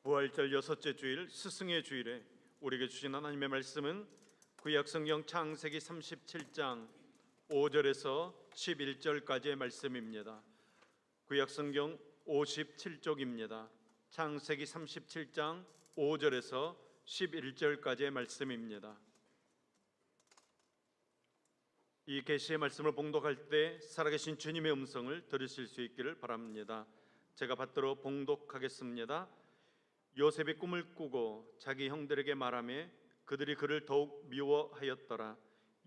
부활절 여섯째 주일 스승의 주일에 우리에게 주신 하나님의 말씀은 구약성경 창세기 37장 5절에서 11절까지의 말씀입니다. 구약성경 57쪽입니다. 창세기 37장 5절에서 11절까지의 말씀입니다. 이 계시의 말씀을 봉독할 때 살아계신 주님의 음성을 들으실 수 있기를 바랍니다. 제가 받들어 봉독하겠습니다. 요셉이 꿈을 꾸고 자기 형들에게 말하며 그들이 그를 더욱 미워하였더라.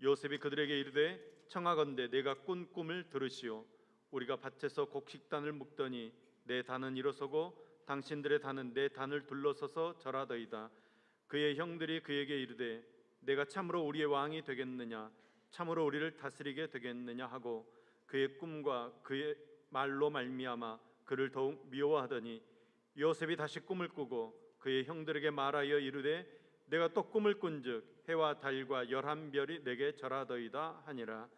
요셉이 그들에게 이르되 청하건대 내가 꾼 꿈을 들으시오. 우리가 밭에서 곡식단을 묶더니 내 단은 일어서고 당신들의 단은 내 단을 둘러서서 절하더이다. 그의 형들이 그에게 이르되 내가 참으로 우리의 왕이 되겠느냐, 참으로 우리를 다스리게 되겠느냐 하고 그의 꿈과 그의 말로 말미암아 그를 더욱 미워하더니 요셉이 다시 꿈을 꾸고 그의 형들에게 말하여 이르되 내가 또 꿈을 꾼즉 해와 달과 11별이 내게 절하더이다 하니라.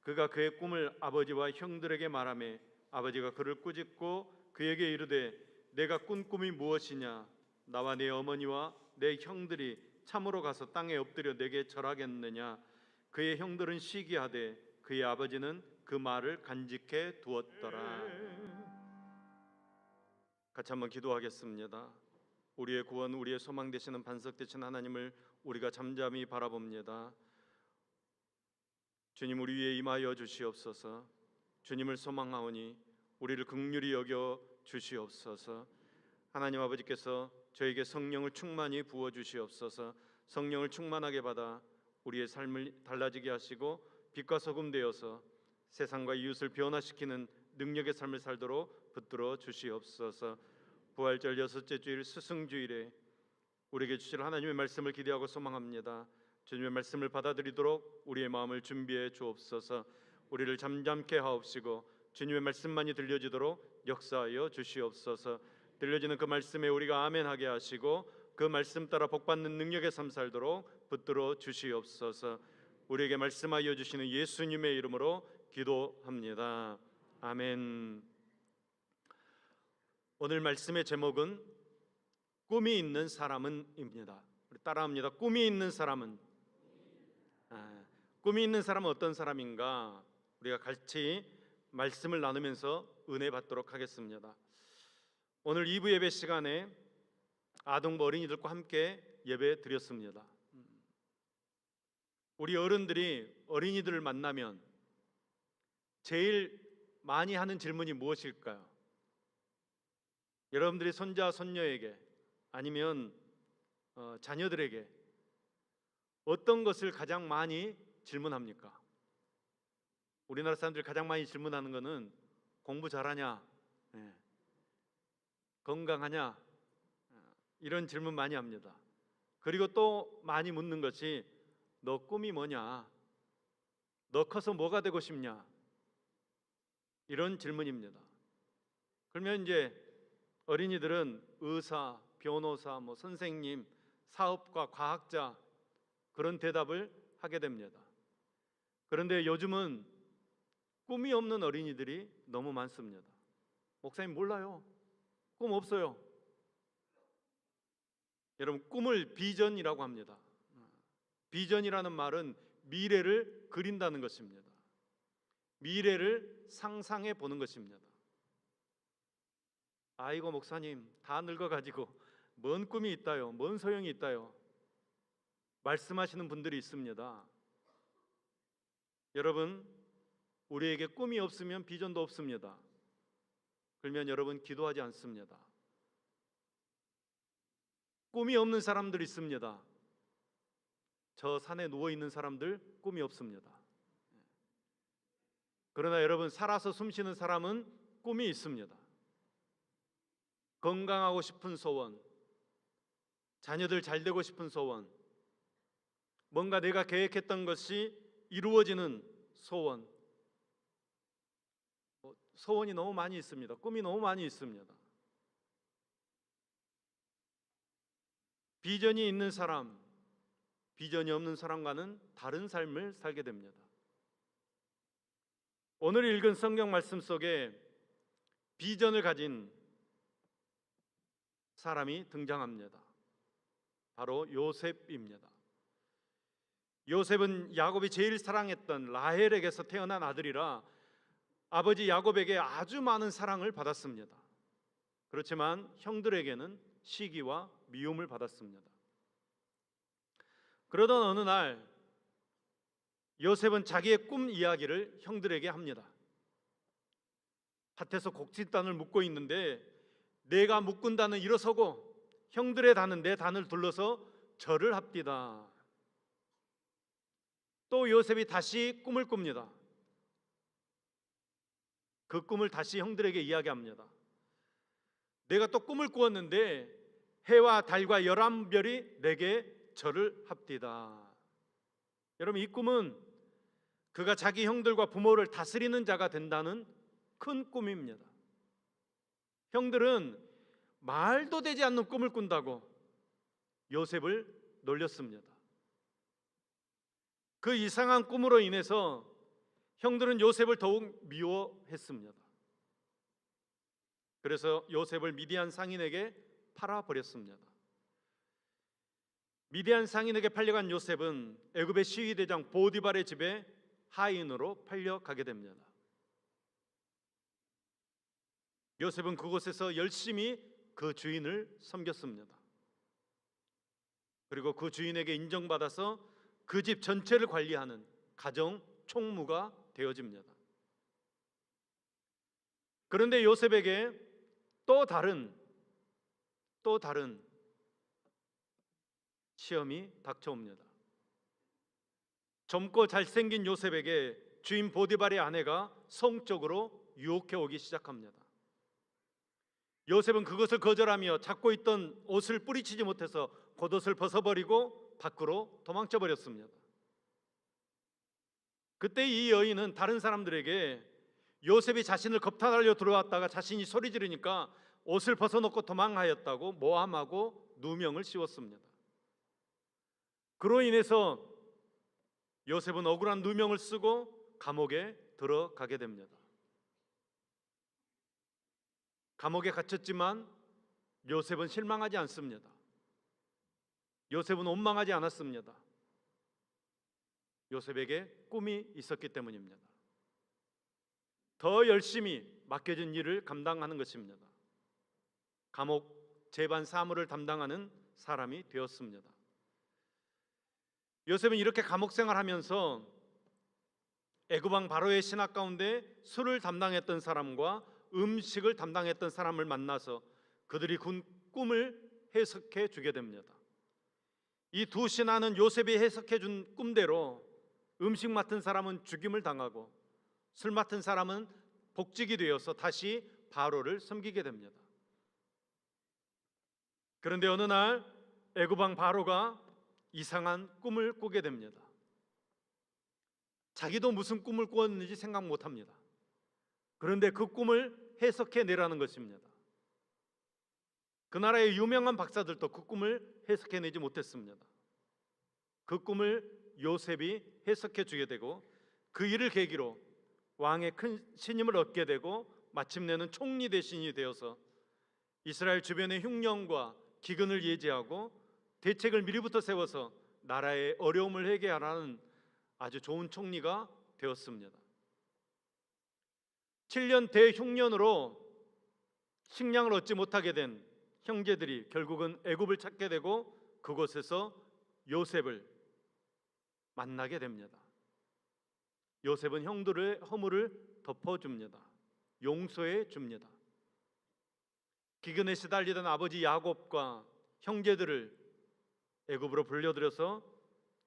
그가 그의 꿈을 아버지와 형들에게 말하매 아버지가 그를 꾸짖고 그에게 이르되 내가 꾼 꿈이 무엇이냐, 나와 내 어머니와 내 형들이 참으로 가서 땅에 엎드려 내게 절하겠느냐. 그의 형들은 시기하되 그의 아버지는 그 말을 간직해 두었더라. 같이 한번 기도하겠습니다. 우리의 구원, 우리의 소망 되시는 반석 되신 하나님을 우리가 잠잠히 바라봅니다. 주님, 우리 위에 임하여 주시옵소서. 주님을 소망하오니 우리를 긍휼히 여겨 주시옵소서. 하나님 아버지께서 저에게 성령을 충만히 부어 주시옵소서. 성령을 충만하게 받아 우리의 삶을 달라지게 하시고 빛과 소금 되어서 세상과 이웃을 변화시키는 능력의 삶을 살도록 붙들어 주시옵소서. 부활절 여섯째 주일 스승주일에 우리에게 주실 하나님의 말씀을 기대하고 소망합니다. 주님의 말씀을 받아들이도록 우리의 마음을 준비해 주옵소서. 우리를 잠잠케 하옵시고 주님의 말씀만이 들려지도록 역사하여 주시옵소서. 들려지는 그 말씀에 우리가 아멘하게 하시고 그 말씀 따라 복받는 능력의 삶 살도록 붙들어 주시옵소서. 우리에게 말씀하여 주시는 예수님의 이름으로 기도합니다. 아멘. 오늘 말씀의 제목은 꿈이 있는 사람은입니다. 우리 따라합니다. 꿈이 있는 사람은. 꿈이 있는 사람은 어떤 사람인가? 우리가 같이 말씀을 나누면서 은혜 받도록 하겠습니다. 오늘 2부 예배 시간에 아동부 어린이들과 함께 예배 드렸습니다. 우리 어른들이 어린이들을 만나면 제일 많이 하는 질문이 무엇일까요? 여러분들이 손자 손녀에게 아니면 자녀들에게 어떤 것을 가장 많이 질문합니까? 우리나라 사람들이 가장 많이 질문하는 것은 공부 잘하냐, 건강하냐, 이런 질문 많이 합니다. 그리고 또 많이 묻는 것이 너 꿈이 뭐냐, 너 커서 뭐가 되고 싶냐, 이런 질문입니다. 그러면 이제 어린이들은 의사, 변호사, 선생님, 사업가, 과학자, 그런 대답을 하게 됩니다. 그런데 요즘은 꿈이 없는 어린이들이 너무 많습니다. 목사님 몰라요. 꿈 없어요. 여러분, 꿈을 비전이라고 합니다. 비전이라는 말은 미래를 그린다는 것입니다. 미래를 상상해 보는 것입니다. 아이고 목사님 다 늙어가지고 뭔 꿈이 있다요, 뭔 소용이 있다요 말씀하시는 분들이 있습니다. 여러분, 우리에게 꿈이 없으면 비전도 없습니다. 그러면 여러분 기도하지 않습니다. 꿈이 없는 사람들이 있습니다. 저 산에 누워있는 사람들 꿈이 없습니다. 그러나 여러분, 살아서 숨쉬는 사람은 꿈이 있습니다. 건강하고 싶은 소원, 자녀들 잘 되고 싶은 소원, 뭔가 내가 계획했던 것이 이루어지는 소원, 소원이 너무 많이 있습니다. 꿈이 너무 많이 있습니다. 비전이 있는 사람, 비전이 없는 사람과는 다른 삶을 살게 됩니다. 오늘 읽은 성경 말씀 속에 비전을 가진 사람이 등장합니다. 바로 요셉입니다. 요셉은 야곱이 제일 사랑했던 라헬에게서 태어난 아들이라 아버지 야곱에게 아주 많은 사랑을 받았습니다. 그렇지만 형들에게는 시기와 미움을 받았습니다. 그러던 어느 날 요셉은 자기의 꿈 이야기를 형들에게 합니다. 밭에서 곡식단을 묶고 있는데 내가 묶은 단은 일어서고 형들의 단은 내 단을 둘러서 절을 합디다. 또 요셉이 다시 꿈을 꿉니다. 그 꿈을 다시 형들에게 이야기합니다. 내가 또 꿈을 꾸었는데 해와 달과 11별이 내게 절을 합디다. 여러분, 이 꿈은 그가 자기 형들과 부모를 다스리는 자가 된다는 큰 꿈입니다. 형들은 말도 되지 않는 꿈을 꾼다고 요셉을 놀렸습니다. 그 이상한 꿈으로 인해서 형들은 요셉을 더욱 미워했습니다. 그래서 요셉을 미디안 상인에게 팔아버렸습니다. 미디안 상인에게 팔려간 요셉은 애굽의 시위대장 보디발의 집에 하인으로 팔려가게 됩니다. 요셉은 그곳에서 열심히 그 주인을 섬겼습니다. 그리고 그 주인에게 인정받아서 그 집 전체를 관리하는 가정 총무가 되어집니다. 그런데 요셉에게 또 다른 시험이 닥쳐옵니다. 젊고 잘생긴 요셉에게 주인 보디발의 아내가 성적으로 유혹해 오기 시작합니다. 요셉은 그것을 거절하며 잡고 있던 옷을 뿌리치지 못해서 겉옷을 벗어버리고 밖으로 도망쳐 버렸습니다. 그때 이 여인은 다른 사람들에게 요셉이 자신을 겁탈하려 들어왔다가 자신이 소리 지르니까 옷을 벗어놓고 도망하였다고 모함하고 누명을 씌웠습니다. 그로 인해서 요셉은 억울한 누명을 쓰고 감옥에 들어가게 됩니다. 감옥에 갇혔지만 요셉은 실망하지 않습니다. 요셉은 원망하지 않았습니다. 요셉에게 꿈이 있었기 때문입니다. 더 열심히 맡겨진 일을 감당하는 것입니다. 감옥 재반 사무를 담당하는 사람이 되었습니다. 요셉은 이렇게 감옥 생활하면서 애굽 왕 바로의 신하 가운데 술을 담당했던 사람과 음식을 담당했던 사람을 만나서 그들이 군 꿈을 해석해 주게 됩니다. 이 두 신하는 요셉이 해석해 준 꿈대로 음식 맡은 사람은 죽임을 당하고 술 맡은 사람은 복직이 되어서 다시 바로를 섬기게 됩니다. 그런데 어느 날 애굽 왕 바로가 이상한 꿈을 꾸게 됩니다. 자기도 무슨 꿈을 꾸었는지 생각 못합니다. 그런데 그 꿈을 해석해 내라는 것입니다. 그 나라의 유명한 박사들도 그 꿈을 해석해내지 못했습니다. 그 꿈을 요셉이 해석해 주게 되고 그 일을 계기로 왕의 큰 신임을 얻게 되고 마침내는 총리 대신이 되어서 이스라엘 주변의 흉년과 기근을 예지하고 대책을 미리부터 세워서 나라의 어려움을 해결하는 아주 좋은 총리가 되었습니다. 7년 대흉년으로 식량을 얻지 못하게 된 형제들이 결국은 애굽을 찾게 되고 그곳에서 요셉을 만나게 됩니다. 요셉은 형들의 허물을 덮어줍니다. 용서해 줍니다. 기근에 시달리던 아버지 야곱과 형제들을 애굽으로 불려들여서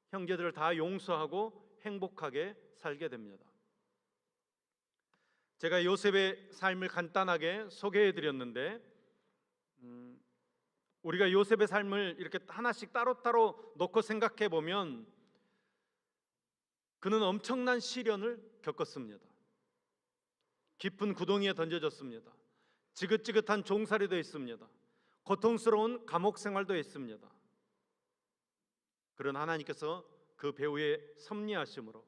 형제들을 다 용서하고 행복하게 살게 됩니다. 제가 요셉의 삶을 간단하게 소개해 드렸는데 우리가 요셉의 삶을 이렇게 하나씩 따로따로 놓고 생각해 보면 그는 엄청난 시련을 겪었습니다. 깊은 구덩이에 던져졌습니다. 지긋지긋한 종살이도 있습니다. 고통스러운 감옥 생활도 했습니다. 그러나 하나님께서 그 배후에 섭리하심으로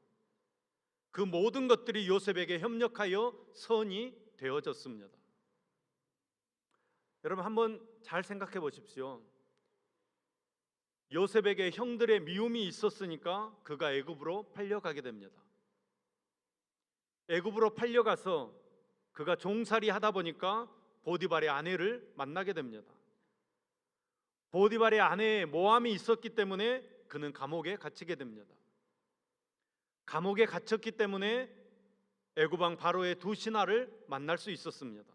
그 모든 것들이 요셉에게 협력하여 선이 되어졌습니다. 여러분 한번 잘 생각해 보십시오. 요셉에게 형들의 미움이 있었으니까 그가 애굽으로 팔려가게 됩니다. 애굽으로 팔려가서 그가 종살이 하다 보니까 보디발의 아내를 만나게 됩니다. 보디발의 아내에 모함이 있었기 때문에 그는 감옥에 갇히게 됩니다. 감옥에 갇혔기 때문에 애굽 왕 바로의 두 신하를 만날 수 있었습니다.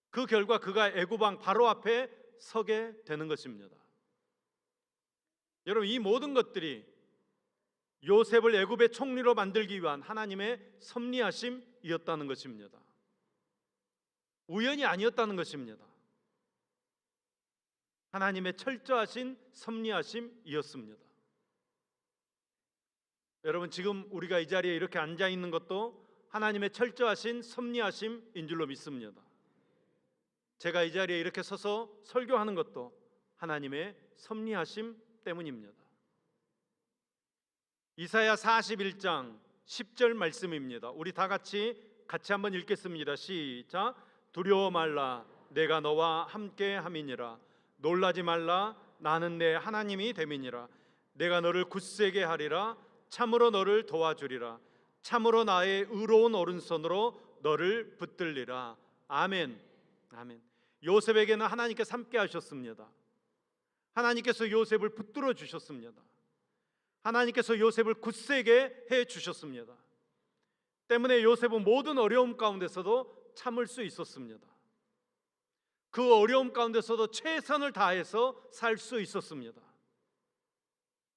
그 결과 그가 애굽 왕 바로 앞에 서게 되는 것입니다. 여러분, 이 모든 것들이 요셉을 애굽의 총리로 만들기 위한 하나님의 섭리하심이었다는 것입니다. 우연이 아니었다는 것입니다. 하나님의 철저하신 섭리하심이었습니다. 여러분, 지금 우리가 이 자리에 이렇게 앉아 있는 것도 하나님의 철저하신 섭리하심인 줄로 믿습니다. 제가 이 자리에 이렇게 서서 설교하는 것도 하나님의 섭리하심 때문입니다. 이사야 41장 10절 말씀입니다. 우리 다 같이 한번 읽겠습니다. 시작. 두려워 말라, 내가 너와 함께 함이니라. 놀라지 말라, 나는 내 하나님이 됨이니라. 내가 너를 굳세게 하리라. 참으로 너를 도와주리라. 참으로 나의 의로운 오른손으로 너를 붙들리라. 아멘. 아멘. 요셉에게는 하나님께서 함께 하셨습니다. 하나님께서 요셉을 붙들어 주셨습니다. 하나님께서 요셉을 굳세게 해 주셨습니다. 때문에 요셉은 모든 어려움 가운데서도 참을 수 있었습니다. 그 어려움 가운데서도 최선을 다해서 살 수 있었습니다.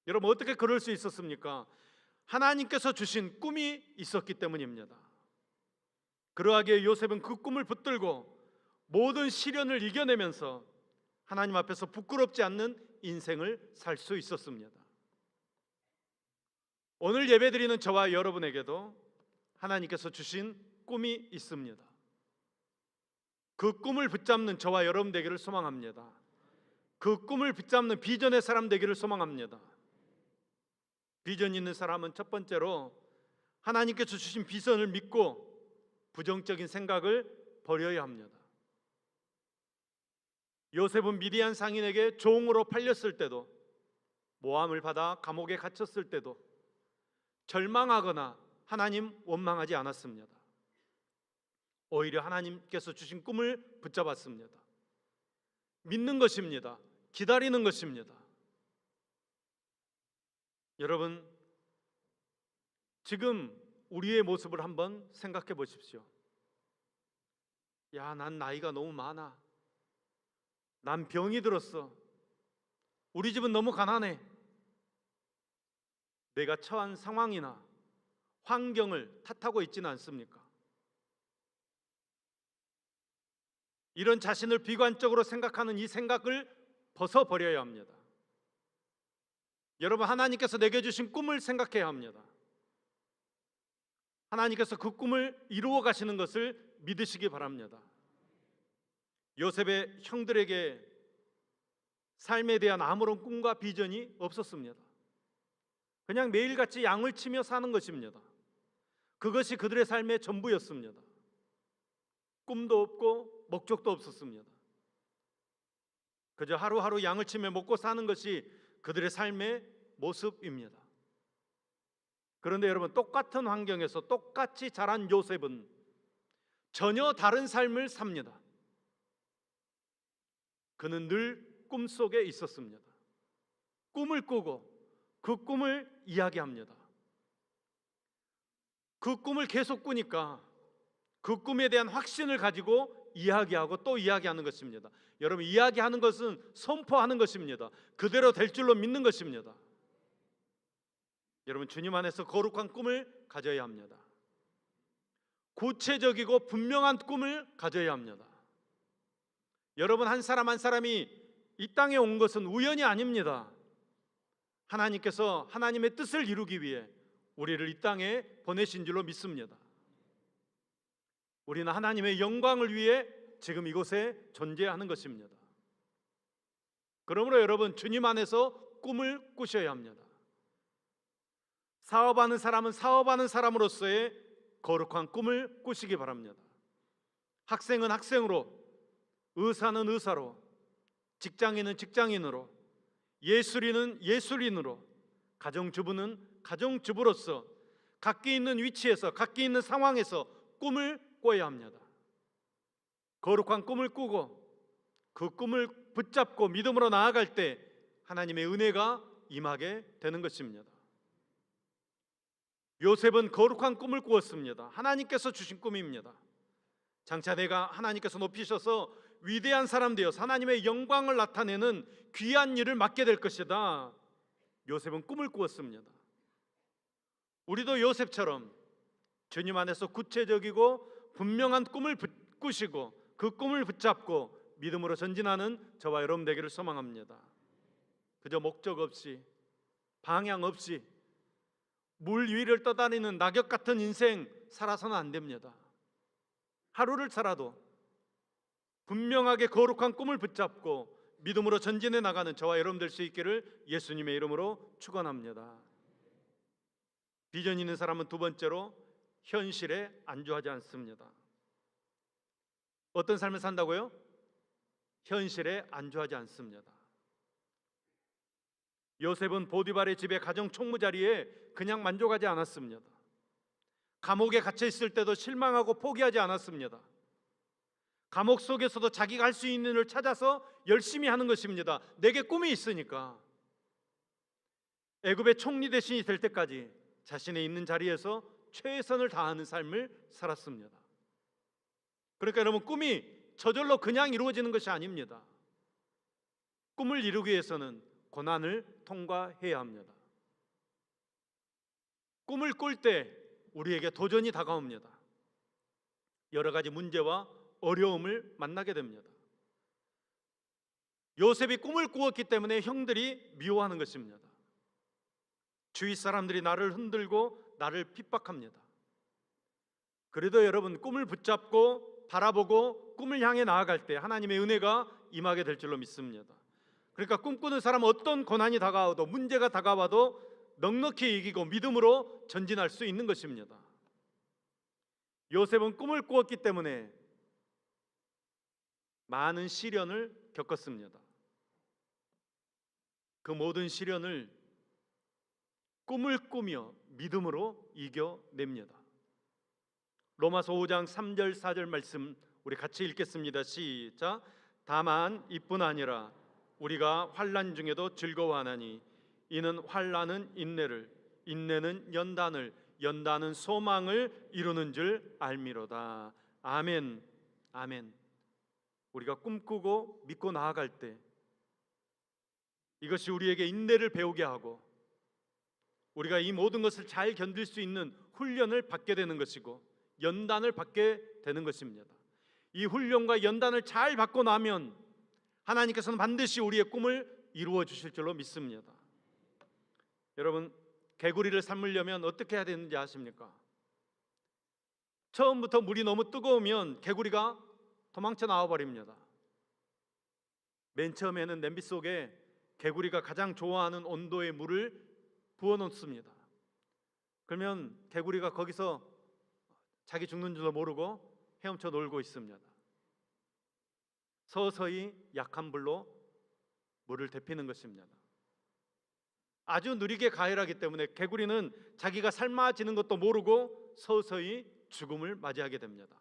여러분, 어떻게 그럴 수 있었습니까? 하나님께서 주신 꿈이 있었기 때문입니다. 그러하기에 요셉은 그 꿈을 붙들고 모든 시련을 이겨내면서 하나님 앞에서 부끄럽지 않는 인생을 살 수 있었습니다. 오늘 예배드리는 저와 여러분에게도 하나님께서 주신 꿈이 있습니다. 그 꿈을 붙잡는 저와 여러분 되기를 소망합니다. 그 꿈을 붙잡는 비전의 사람 되기를 소망합니다. 비전 있는 사람은 첫 번째로 하나님께서 주신 비전을 믿고 부정적인 생각을 버려야 합니다. 요셉은 미디안 상인에게 종으로 팔렸을 때도, 모함을 받아 감옥에 갇혔을 때도 절망하거나 하나님 원망하지 않았습니다. 오히려 하나님께서 주신 꿈을 붙잡았습니다. 믿는 것입니다. 기다리는 것입니다. 여러분, 지금 우리의 모습을 한번 생각해 보십시오. 야, 난 나이가 너무 많아. 난 병이 들었어. 우리 집은 너무 가난해. 내가 처한 상황이나 환경을 탓하고 있지는 않습니까? 이런 자신을 비관적으로 생각하는 이 생각을 벗어버려야 합니다. 여러분, 하나님께서 내게 주신 꿈을 생각해야 합니다. 하나님께서 그 꿈을 이루어 가시는 것을 믿으시기 바랍니다. 요셉의 형들에게 삶에 대한 아무런 꿈과 비전이 없었습니다. 그냥 매일같이 양을 치며 사는 것입니다. 그것이 그들의 삶의 전부였습니다. 꿈도 없고 목적도 없었습니다. 그저 하루하루 양을 치며 먹고 사는 것이 그들의 삶의 모습입니다. 그런데 여러분, 똑같은 환경에서 똑같이 자란 요셉은 전혀 다른 삶을 삽니다. 그는 늘 꿈속에 있었습니다. 꿈을 꾸고 그 꿈을 이야기합니다. 그 꿈을 계속 꾸니까 그 꿈에 대한 확신을 가지고 이야기하고 또 이야기하는 것입니다. 여러분, 이야기하는 것은 선포하는 것입니다. 그대로 될 줄로 믿는 것입니다. 여러분, 주님 안에서 거룩한 꿈을 가져야 합니다. 구체적이고 분명한 꿈을 가져야 합니다. 여러분, 한 사람 한 사람이 이 땅에 온 것은 우연이 아닙니다. 하나님께서 하나님의 뜻을 이루기 위해 우리를 이 땅에 보내신 줄로 믿습니다. 우리는 하나님의 영광을 위해 지금 이곳에 존재하는 것입니다. 그러므로 여러분, 주님 안에서 꿈을 꾸셔야 합니다. 사업하는 사람은 사업하는 사람으로서의 거룩한 꿈을 꾸시기 바랍니다. 학생은 학생으로, 의사는 의사로, 직장인은 직장인으로, 예술인은 예술인으로, 가정주부는 가정주부로서 각기 있는 위치에서 각기 있는 상황에서 꿈을 꿔야 합니다. 거룩한 꿈을 꾸고 그 꿈을 붙잡고 믿음으로 나아갈 때 하나님의 은혜가 임하게 되는 것입니다. 요셉은 거룩한 꿈을 꾸었습니다. 하나님께서 주신 꿈입니다. 장차 내가 하나님께서 높이셔서 위대한 사람 되어서 하나님의 영광을 나타내는 귀한 일을 맡게 될 것이다. 요셉은 꿈을 꾸었습니다. 우리도 요셉처럼 주님 안에서 구체적이고 분명한 꿈을 꾸시고 그 꿈을 붙잡고 믿음으로 전진하는 저와 여러분 되기를 소망합니다. 그저 목적 없이, 방향 없이 물 위를 떠다니는 낙엽 같은 인생 살아서는 안 됩니다. 하루를 살아도 분명하게 거룩한 꿈을 붙잡고 믿음으로 전진해 나가는 저와 여러분 될 수 있기를 예수님의 이름으로 축원합니다. 비전 있는 사람은 두 번째로 현실에 안주하지 않습니다. 어떤 삶을 산다고요? 현실에 안주하지 않습니다. 요셉은 보디발의 집에 가정 총무자리에 그냥 만족하지 않았습니다. 감옥에 갇혀 있을 때도 실망하고 포기하지 않았습니다. 감옥 속에서도 자기가 할 수 있는 일을 찾아서 열심히 하는 것입니다. 내게 꿈이 있으니까. 애굽의 총리 대신이 될 때까지 자신의 있는 자리에서 최선을 다하는 삶을 살았습니다. 그러니까 여러분, 꿈이 저절로 그냥 이루어지는 것이 아닙니다. 꿈을 이루기 위해서는 고난을 통과해야 합니다. 꿈을 꿀 때 우리에게 도전이 다가옵니다. 여러 가지 문제와 어려움을 만나게 됩니다. 요셉이 꿈을 꾸었기 때문에 형들이 미워하는 것입니다. 주위 사람들이 나를 흔들고 나를 핍박합니다. 그래도 여러분, 꿈을 붙잡고 바라보고 꿈을 향해 나아갈 때 하나님의 은혜가 임하게 될 줄로 믿습니다. 그러니까 꿈꾸는 사람은 어떤 고난이 다가와도, 문제가 다가와도 넉넉히 이기고 믿음으로 전진할 수 있는 것입니다. 요셉은 꿈을 꾸었기 때문에 많은 시련을 겪었습니다. 그 모든 시련을 꿈을 꾸며 믿음으로 이겨냅니다. 로마서 5장 3절 4절 말씀 우리 같이 읽겠습니다. 시작. 다만 이뿐 아니라 우리가 환난 중에도 즐거워하나니 이는 환난은 인내를, 인내는 연단을, 연단은 소망을 이루는 줄 알미로다. 아멘. 아멘. 우리가 꿈꾸고 믿고 나아갈 때 이것이 우리에게 인내를 배우게 하고 우리가 이 모든 것을 잘 견딜 수 있는 훈련을 받게 되는 것이고 연단을 받게 되는 것입니다. 이 훈련과 연단을 잘 받고 나면 하나님께서는 반드시 우리의 꿈을 이루어 주실 줄로 믿습니다. 여러분, 개구리를 삶으려면 어떻게 해야 되는지 아십니까? 처음부터 물이 너무 뜨거우면 개구리가 도망쳐 나와버립니다. 맨 처음에는 냄비 속에 개구리가 가장 좋아하는 온도의 물을 부어놓습니다. 그러면 개구리가 거기서 자기 죽는 줄도 모르고 헤엄쳐 놀고 있습니다. 서서히 약한 불로 물을 데피는 것입니다. 아주 느리게 가열하기 때문에 개구리는 자기가 삶아지는 것도 모르고 서서히 죽음을 맞이하게 됩니다.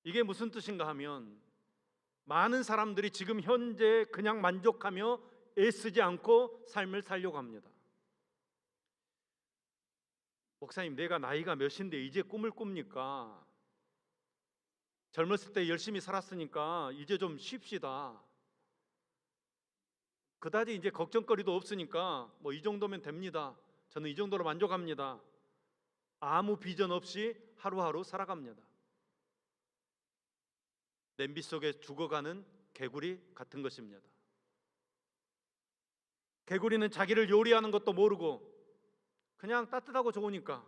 이게 무슨 뜻인가 하면 많은 사람들이 지금 현재 그냥 만족하며 애쓰지 않고 삶을 살려고 합니다. 목사님, 내가 나이가 몇인데 이제 꿈을 꿉니까? 젊었을 때 열심히 살았으니까 이제 좀 쉽시다. 그다지 이제 걱정거리도 없으니까 뭐 이 정도면 됩니다. 저는 이 정도로 만족합니다. 아무 비전 없이 하루하루 살아갑니다. 냄비 속에 죽어가는 개구리 같은 것입니다. 개구리는 자기를 요리하는 것도 모르고 그냥 따뜻하고 좋으니까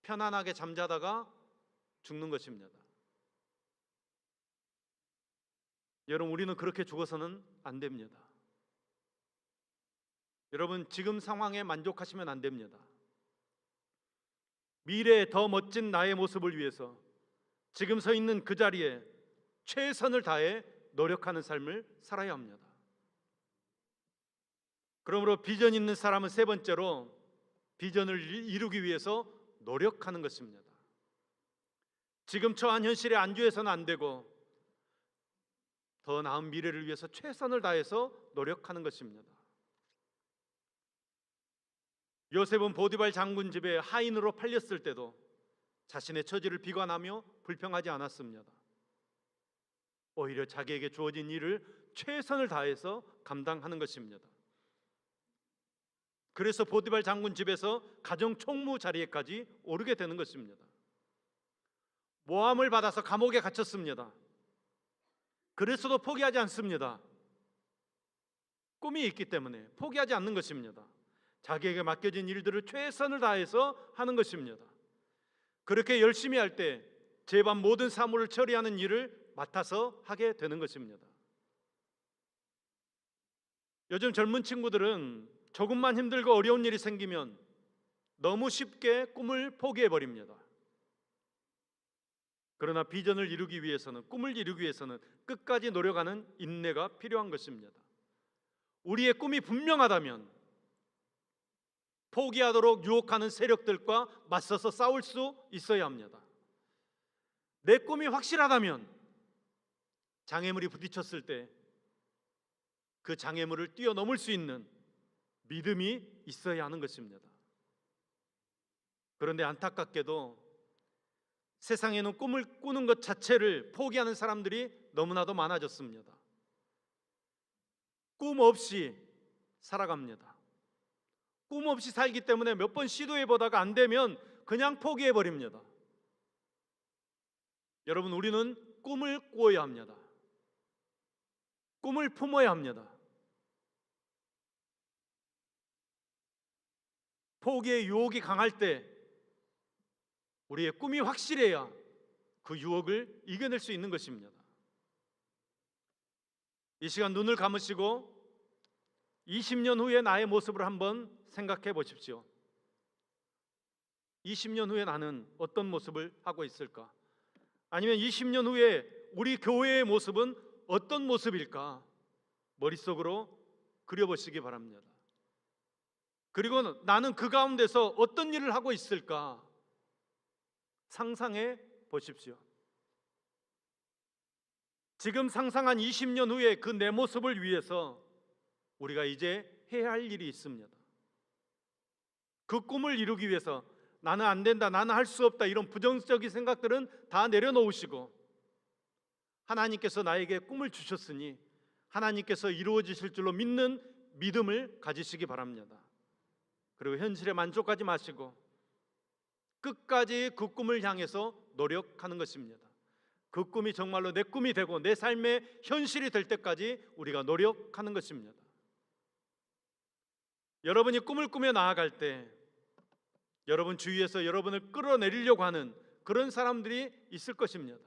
편안하게 잠자다가 죽는 것입니다. 여러분, 우리는 그렇게 죽어서는 안 됩니다. 여러분, 지금 상황에 만족하시면 안 됩니다. 미래의 더 멋진 나의 모습을 위해서 지금 서 있는 그 자리에 최선을 다해 노력하는 삶을 살아야 합니다. 그러므로 비전 있는 사람은 세 번째로 비전을 이루기 위해서 노력하는 것입니다. 지금 처한 현실에 안주해서는 안 되고 더 나은 미래를 위해서 최선을 다해서 노력하는 것입니다. 요셉은 보디발 장군 집에 하인으로 팔렸을 때도 자신의 처지를 비관하며 불평하지 않았습니다. 오히려 자기에게 주어진 일을 최선을 다해서 감당하는 것입니다. 그래서 보디발 장군 집에서 가정 총무 자리에까지 오르게 되는 것입니다. 모함을 받아서 감옥에 갇혔습니다. 그래서도 포기하지 않습니다. 꿈이 있기 때문에 포기하지 않는 것입니다. 자기에게 맡겨진 일들을 최선을 다해서 하는 것입니다. 그렇게 열심히 할 때 제반 모든 사물을 처리하는 일을 맡아서 하게 되는 것입니다. 요즘 젊은 친구들은 조금만 힘들고 어려운 일이 생기면 너무 쉽게 꿈을 포기해버립니다. 그러나 비전을 이루기 위해서는, 꿈을 이루기 위해서는 끝까지 노력하는 인내가 필요한 것입니다. 우리의 꿈이 분명하다면 포기하도록 유혹하는 세력들과 맞서서 싸울 수 있어야 합니다. 내 꿈이 확실하다면 장애물이 부딪혔을 때 그 장애물을 뛰어넘을 수 있는 믿음이 있어야 하는 것입니다. 그런데 안타깝게도 세상에는 꿈을 꾸는 것 자체를 포기하는 사람들이 너무나도 많아졌습니다. 꿈 없이 살아갑니다. 꿈 없이 살기 때문에 몇 번 시도해보다가 안 되면 그냥 포기해버립니다. 여러분, 우리는 꿈을 꾸어야 합니다. 꿈을 품어야 합니다. 포기의 유혹이 강할 때 우리의 꿈이 확실해야 그 유혹을 이겨낼 수 있는 것입니다. 이 시간 눈을 감으시고 20년 후의 나의 모습을 한번 생각해 보십시오. 20년 후에 나는 어떤 모습을 하고 있을까? 아니면 20년 후에 우리 교회의 모습은 어떤 모습일까? 머릿속으로 그려보시기 바랍니다. 그리고 나는 그 가운데서 어떤 일을 하고 있을까? 상상해 보십시오. 지금 상상한 20년 후에 그 내 모습을 위해서 우리가 이제 해야 할 일이 있습니다. 그 꿈을 이루기 위해서 나는 안 된다, 나는 할 수 없다, 이런 부정적인 생각들은 다 내려놓으시고 하나님께서 나에게 꿈을 주셨으니 하나님께서 이루어지실 줄로 믿는 믿음을 가지시기 바랍니다. 그리고 현실에 만족하지 마시고 끝까지 그 꿈을 향해서 노력하는 것입니다. 그 꿈이 정말로 내 꿈이 되고 내 삶의 현실이 될 때까지 우리가 노력하는 것입니다. 여러분이 꿈을 꾸며 나아갈 때 여러분 주위에서 여러분을 끌어내리려고 하는 그런 사람들이 있을 것입니다.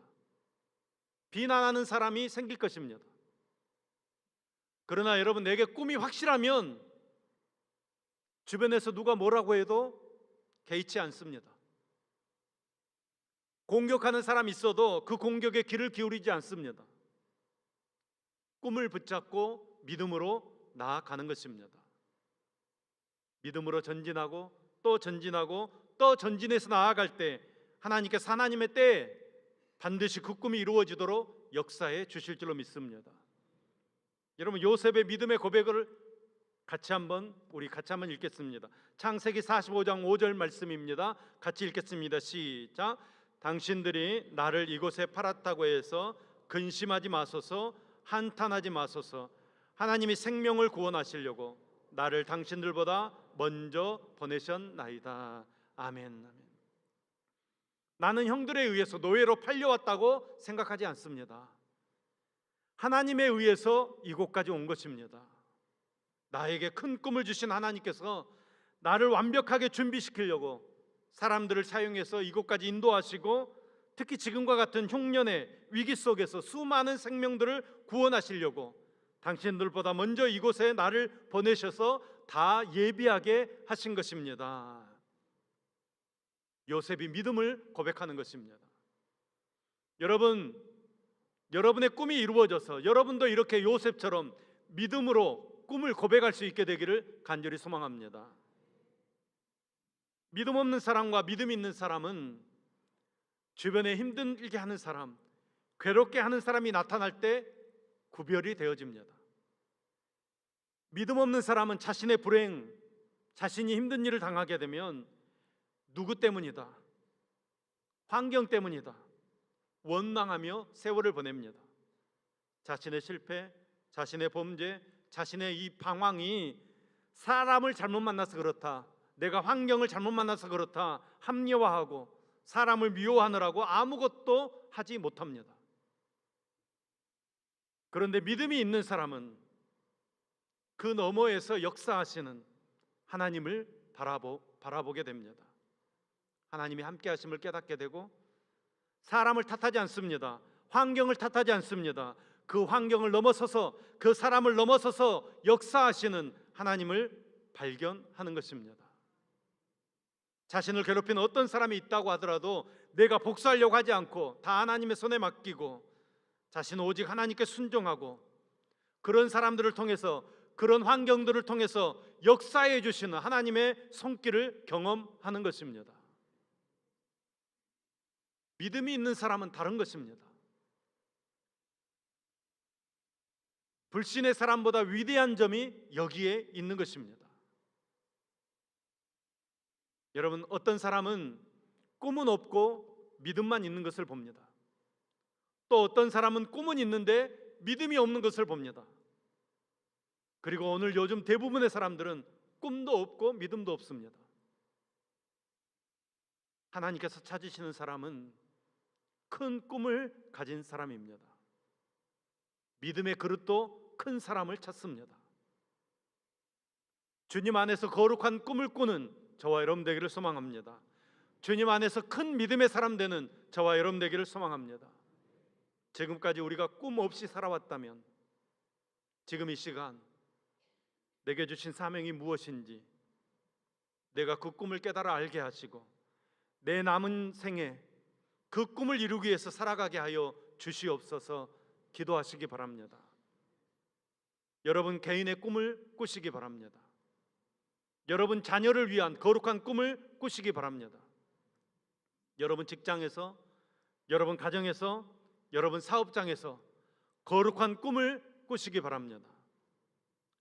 비난하는 사람이 생길 것입니다. 그러나 여러분, 내게 꿈이 확실하면 주변에서 누가 뭐라고 해도 개의치 않습니다. 공격하는 사람이 있어도 그 공격에 귀를 기울이지 않습니다. 꿈을 붙잡고 믿음으로 나아가는 것입니다. 믿음으로 전진하고 또 전진하고 또 전진해서 나아갈 때 하나님께서 하나님의 때에 반드시 그 꿈이 이루어지도록 역사해 주실 줄로 믿습니다. 여러분, 요셉의 믿음의 고백을 우리 같이 한번 읽겠습니다. 창세기 45장 5절 말씀입니다. 같이 읽겠습니다. 시작. 당신들이 나를 이곳에 팔았다고 해서 근심하지 마소서, 한탄하지 마소서. 하나님이 생명을 구원하시려고 나를 당신들보다 먼저 보내셨나이다. 아멘. 아멘. 나는 형들에 의해서 노예로 팔려왔다고 생각하지 않습니다. 하나님에 의해서 이곳까지 온 것입니다. 나에게 큰 꿈을 주신 하나님께서 나를 완벽하게 준비시키려고 사람들을 사용해서 이곳까지 인도하시고 특히 지금과 같은 흉년의 위기 속에서 수많은 생명들을 구원하시려고 당신들보다 먼저 이곳에 나를 보내셔서 다 예비하게 하신 것입니다. 요셉이 믿음을 고백하는 것입니다. 여러분, 여러분의 꿈이 이루어져서 여러분도 이렇게 요셉처럼 믿음으로 꿈을 고백할 수 있게 되기를 간절히 소망합니다. 믿음 없는 사람과 믿음 있는 사람은 주변에 힘들게 하는 사람, 괴롭게 하는 사람이 나타날 때 구별이 되어집니다. 믿음 없는 사람은 자신의 불행, 자신이 힘든 일을 당하게 되면 누구 때문이다, 환경 때문이다, 원망하며 세월을 보냅니다. 자신의 실패, 자신의 범죄, 자신의 이 방황이 사람을 잘못 만나서 그렇다, 내가 환경을 잘못 만나서 그렇다 합리화하고 사람을 미워하느라고 아무것도 하지 못합니다. 그런데 믿음이 있는 사람은 그 너머에서 역사하시는 하나님을 바라보게 됩니다. 하나님이 함께 하심을 깨닫게 되고 사람을 탓하지 않습니다. 환경을 탓하지 않습니다. 그 환경을 넘어서서, 그 사람을 넘어서서 역사하시는 하나님을 발견하는 것입니다. 자신을 괴롭히는 어떤 사람이 있다고 하더라도 내가 복수하려고 하지 않고 다 하나님의 손에 맡기고 자신은 오직 하나님께 순종하고 그런 사람들을 통해서, 그런 환경들을 통해서 역사해 주시는 하나님의 손길을 경험하는 것입니다. 믿음이 있는 사람은 다른 것입니다. 불신의 사람보다 위대한 점이 여기에 있는 것입니다. 여러분, 어떤 사람은 꿈은 없고 믿음만 있는 것을 봅니다. 또 어떤 사람은 꿈은 있는데 믿음이 없는 것을 봅니다. 그리고 오늘 요즘 대부분의 사람들은 꿈도 없고 믿음도 없습니다. 하나님께서 찾으시는 사람은 큰 꿈을 가진 사람입니다. 믿음의 그릇도 큰 사람을 찾습니다. 주님 안에서 거룩한 꿈을 꾸는 저와 여러분 되기를 소망합니다. 주님 안에서 큰 믿음의 사람 되는 저와 여러분 되기를 소망합니다. 지금까지 우리가 꿈 없이 살아왔다면 지금 이 시간 내게 주신 사명이 무엇인지 내가 그 꿈을 깨달아 알게 하시고 내 남은 생에 그 꿈을 이루기 위해서 살아가게 하여 주시옵소서 기도하시기 바랍니다. 여러분 개인의 꿈을 꾸시기 바랍니다. 여러분 자녀를 위한 거룩한 꿈을 꾸시기 바랍니다. 여러분 직장에서, 여러분 가정에서, 여러분 사업장에서 거룩한 꿈을 꾸시기 바랍니다.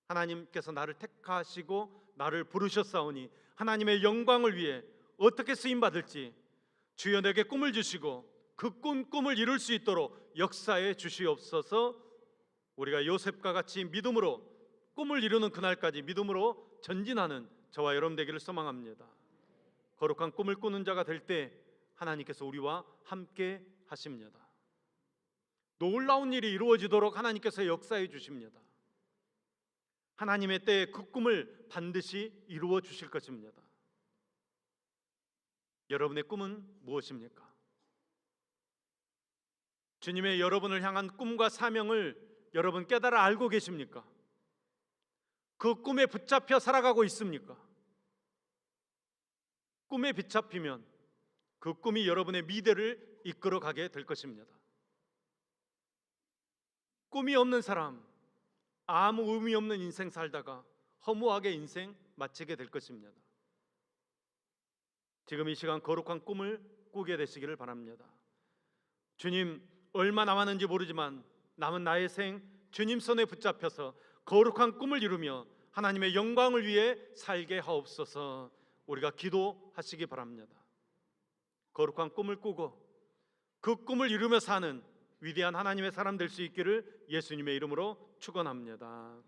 하나님께서 나를 택하시고 나를 부르셨사오니 하나님의 영광을 위해 어떻게 쓰임받을지 주여 내게 꿈을 주시고 그 꿈을 이룰 수 있도록 역사해 주시옵소서. 우리가 요셉과 같이 믿음으로 꿈을 이루는 그날까지 믿음으로 전진하는 저와 여러분 되기를 소망합니다. 거룩한 꿈을 꾸는 자가 될 때 하나님께서 우리와 함께 하십니다. 놀라운 일이 이루어지도록 하나님께서 역사해 주십니다. 하나님의 때에 그 꿈을 반드시 이루어 주실 것입니다. 여러분의 꿈은 무엇입니까? 주님의 여러분을 향한 꿈과 사명을 여러분 깨달아 알고 계십니까? 그 꿈에 붙잡혀 살아가고 있습니까? 꿈에 붙잡히면 그 꿈이 여러분의 미래를 이끌어가게 될 것입니다. 꿈이 없는 사람, 아무 의미 없는 인생 살다가 허무하게 인생 마치게 될 것입니다. 지금 이 시간 거룩한 꿈을 꾸게 되시기를 바랍니다. 주님, 얼마 남았는지 모르지만 남은 나의 생 주님 손에 붙잡혀서 거룩한 꿈을 이루며 하나님의 영광을 위해 살게 하옵소서. 우리가 기도하시기 바랍니다. 거룩한 꿈을 꾸고 그 꿈을 이루며 사는 위대한 하나님의 사람 될 수 있기를 예수님의 이름으로 축원합니다.